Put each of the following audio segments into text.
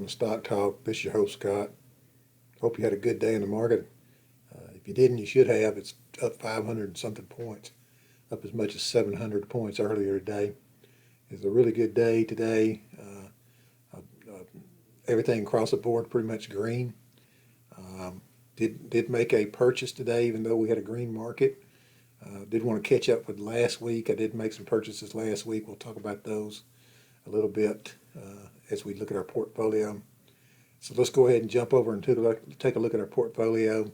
to Stock Talk. This is your host, Scott. Hope you had a good day in the market. If you didn't, you should have. It's up 500 and something points, up as much as 700 points earlier today. It's a really good day today. Everything across the board pretty much green. Did make a purchase today, even though we had a green market. Did want to catch up with last week. I did make some purchases last week. We'll talk about those a little bit as we look at our portfolio. So let's go ahead and jump over and take a look at our portfolio.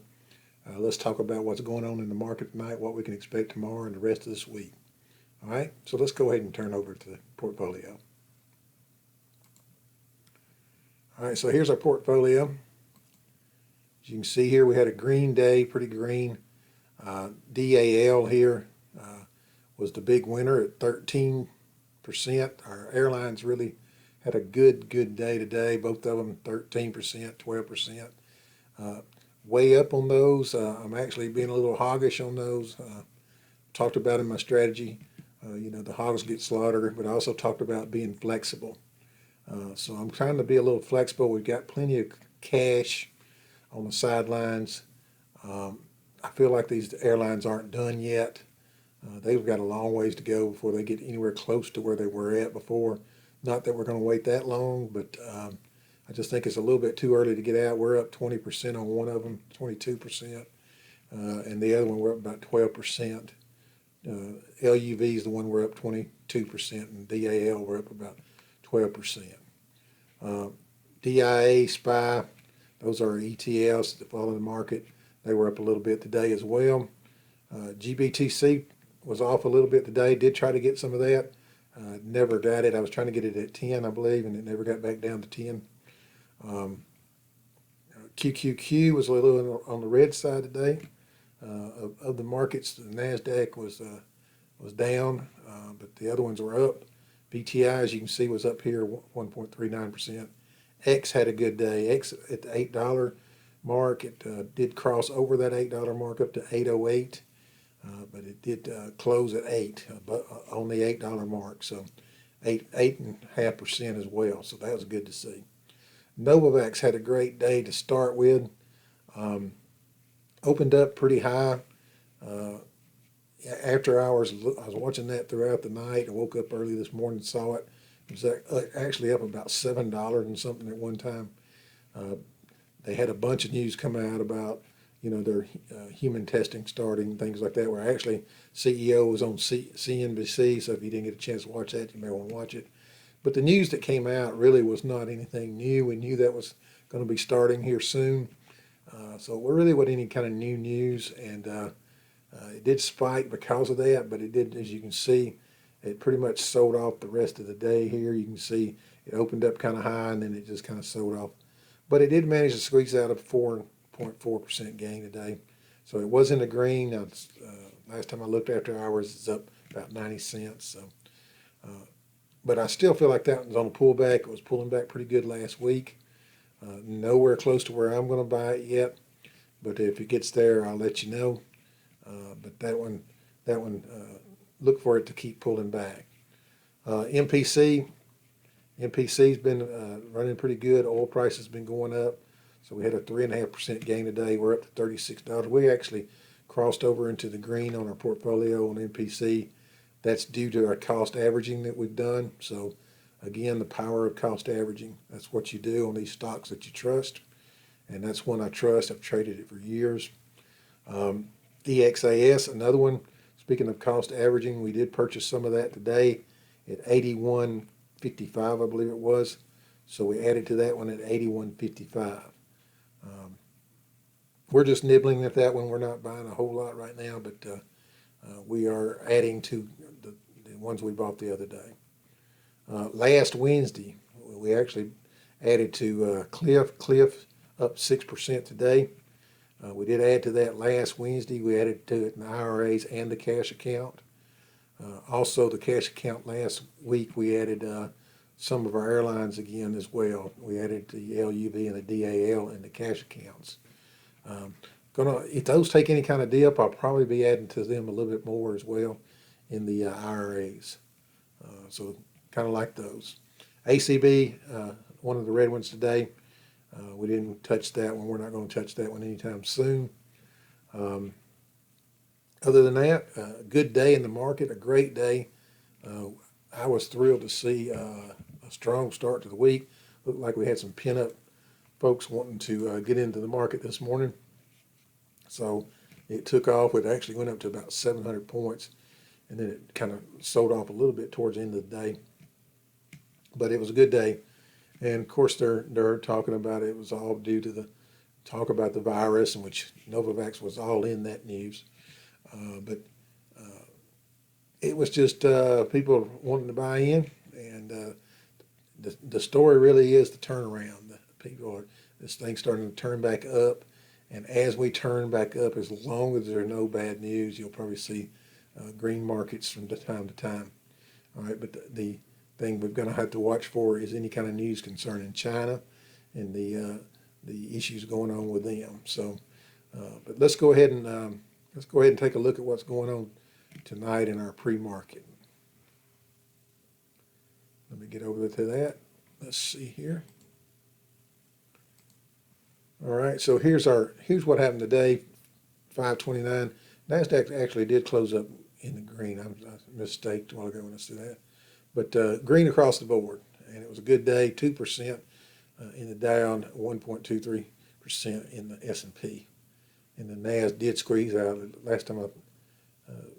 Let's talk about what's going on in the market tonight, what we can expect tomorrow and the rest of this week. All right, so let's go ahead and turn over to the portfolio. All right, so here's our portfolio. As you can see here, we had a green day, pretty green. DAL here was the big winner at 13%. Our airlines really had a good day today. Both of them 13%, 12%. Way up on those. I'm actually being a little hoggish on those. Talked about in my strategy, the hogs get slaughtered, but I also talked about being flexible. So I'm trying to be a little flexible. We've got plenty of cash on the sidelines. I feel like these airlines aren't done yet. They've got a long ways to go before they get anywhere close to where they were at before. Not that we're going to wait that long, but I just think it's a little bit too early to get out. We're up 20% on one of them, 22%, and the other one we're up about 12%. LUV is the one we're up 22%, and DAL we're up about 12%. DIA, SPY, those are ETLs that follow the market. They were up a little bit today as well. GBTC was off a little bit today. Did try to get some of that. Never got it. I was trying to get it at 10, I believe, and it never got back down to 10. QQQ was a little on the red side today. Of the markets, the NASDAQ was down, but the other ones were up. BTI, as you can see, was up here 1.39%. X had a good day. X at the $8 mark. It did cross over that $8 mark up to 808, but it did close at 8, but on the $8 mark. So 8.5% as well. So that was good to see. Novavax had a great day to start with. Opened up pretty high. After hours, I was watching that throughout the night. I woke up early this morning and saw it. It was actually up about $7 and something at one time. They had a bunch of news come out about, their human testing starting, things like that, where actually CEO was on CNBC, so if you didn't get a chance to watch that, you may want to watch it. But the news that came out really was not anything new. We knew that was going to be starting here soon. So it really wasn't any kind of new news, and it did spike because of that, but it did, as you can see, it pretty much sold off the rest of the day here. You can see it opened up kind of high, and then it just kind of sold off. But it did manage to squeeze out a 4.4% gain today. So it was in the green. Last time I looked after hours, it's up about 90 cents. So, but I still feel like that was on a pullback. It was pulling back pretty good last week. Nowhere close to where I'm going to buy it yet. But if it gets there, I'll let you know. But that one, look for it to keep pulling back. MPC's been running pretty good. Oil price has been going up. So we had a 3.5% gain today. We're up to $36. We actually crossed over into the green on our portfolio on MPC. That's due to our cost averaging that we've done. So again, the power of cost averaging. That's what you do on these stocks that you trust. And that's one I trust. I've traded it for years. EXAS, another one. Speaking of cost averaging, we did purchase some of that today at 81.55, I believe it was. So we added to that one at 81.55. We're just nibbling at that one. We're not buying a whole lot right now, but we are adding to the ones we bought the other day. Last Wednesday, we actually added to Cliff. Cliff up 6% today. We did add to that last Wednesday. We added to it in the IRAs and the cash account. Also, the cash account last week, we added some of our airlines again as well. We added the LUV and the DAL in the cash accounts. If those take any kind of dip, I'll probably be adding to them a little bit more as well in the IRAs. So kind of like those. ACB one of the red ones today. We didn't touch that one. We're not going to touch that one anytime soon. Other than that, a good day in the market, a great day. I was thrilled to see a strong start to the week. Looked like we had some pin-up folks wanting to get into the market this morning. So it took off. It actually went up to about 700 points, and then it kind of sold off a little bit towards the end of the day. But it was a good day. And of course, they're talking about it was all due to the talk about the virus, in which Novavax was all in that news. But it was just people wanting to buy in, and the story really is the turnaround. The people are this thing's starting to turn back up, and as we turn back up, as long as there's no bad news, you'll probably see green markets from time to time. All right, but the thing we're going to have to watch for is any kind of news concerning China and the issues going on with them. So, but let's go ahead and take a look at what's going on tonight in our pre-market. Let me get over to that. Let's see here. All right, so here's what happened today, 529. NASDAQ actually did close up in the green. I mistaked a while ago when I said that. But green across the board, and it was a good day, 2% in the Dow, 1.23% in the S&P. And the NAS did squeeze out. Last time I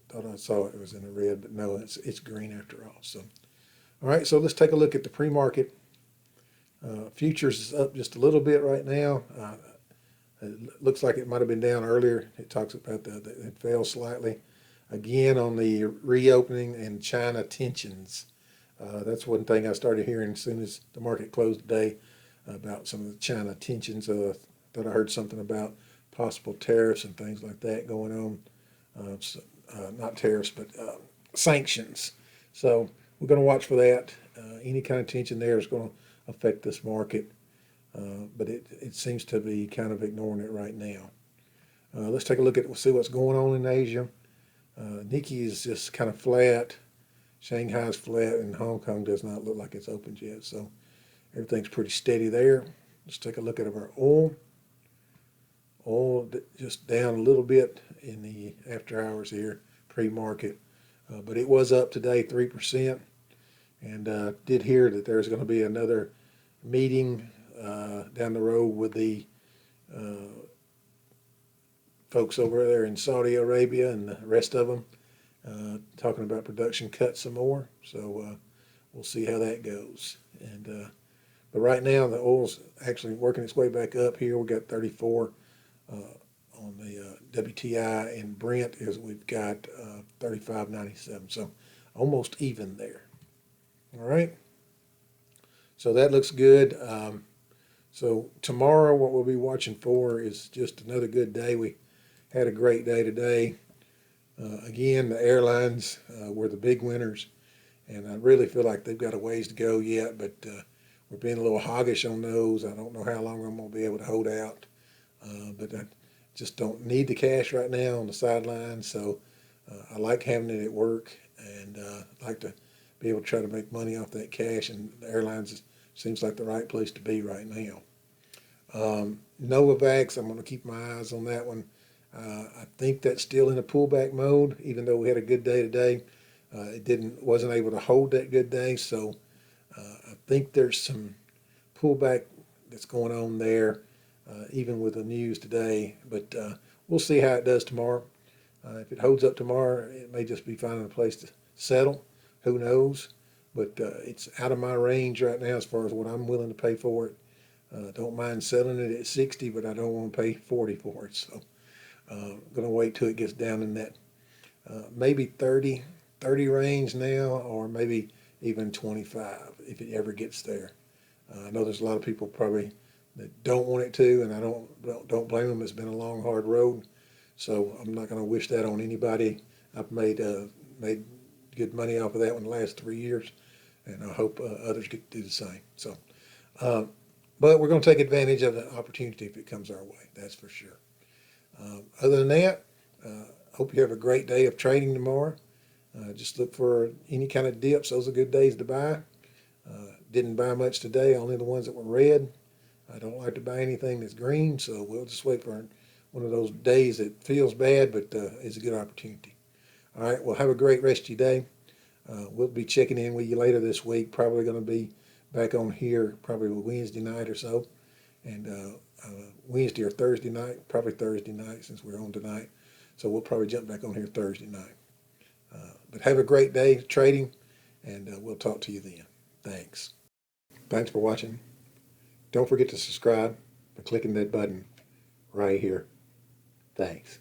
thought I saw it, it was in the red, but no, it's green after all. So, all right, so let's take a look at the pre-market. Futures is up just a little bit right now. It looks like it might have been down earlier. It talks about it fell slightly. Again, on the reopening and China tensions. That's one thing I started hearing as soon as the market closed today about some of the China tensions. Thought I heard something about possible tariffs and things like that going on. Not tariffs, but sanctions. So we're going to watch for that. Any kind of tension there is going to affect this market, but it seems to be kind of ignoring it right now. Let's take a look at see what's going on in Asia. Nikkei is just kind of flat. Shanghai's flat, and Hong Kong does not look like it's opened yet. So everything's pretty steady there. Let's take a look at our oil. Oil just down a little bit in the after hours here, pre-market, but it was up today 3%. And did hear that there's going to be another meeting down the road with the folks over there in Saudi Arabia and the rest of them, talking about production cuts some more. So we'll see how that goes. And but right now the oil's actually working its way back up here. We got 34 on the WTI, and Brent is we've got 35.97. So almost even there. All right. So that looks good. So tomorrow, what we'll be watching for is just another good day. We had a great day today. Again, the airlines were the big winners, and I really feel like they've got a ways to go yet, but we're being a little hoggish on those. I don't know how long I'm going to be able to hold out, but I just don't need the cash right now on the sidelines. So I like having it at work, and I like to be able to try to make money off that cash, and the airlines seems like the right place to be right now. Novavax, I'm going to keep my eyes on that one. I think that's still in a pullback mode, even though we had a good day today. It wasn't able to hold that good day, so I think there's some pullback that's going on there, even with the news today. But we'll see how it does tomorrow. If it holds up tomorrow, it may just be finding a place to settle. Who knows? But it's out of my range right now as far as what I'm willing to pay for it. Don't mind selling it at 60, but I don't want to pay 40 for it. So I'm going to wait till it gets down in that maybe 30 range now, or maybe even 25 if it ever gets there. I know there's a lot of people probably that don't want it to, and I don't blame them. It's been a long, hard road, so I'm not going to wish that on anybody. I've made good money off of that one the last 3 years, and I hope others get to do the same. So, but we're going to take advantage of the opportunity if it comes our way. That's for sure. Other than that, hope you have a great day of trading tomorrow. Just look for any kind of dips. Those are good days to buy. Didn't buy much today, only the ones that were red. I don't like to buy anything that's green, so we'll just wait for one of those days that feels bad, but it's a good opportunity. All right, well, have a great rest of your day. We'll be checking in with you later this week. Probably going to be back on here probably Wednesday night or so, and Wednesday or Thursday night, probably Thursday night since we're on tonight. So we'll probably jump back on here Thursday night. But have a great day trading, and we'll talk to you then. Thanks. Thanks for watching. Don't forget to subscribe by clicking that button right here. Thanks.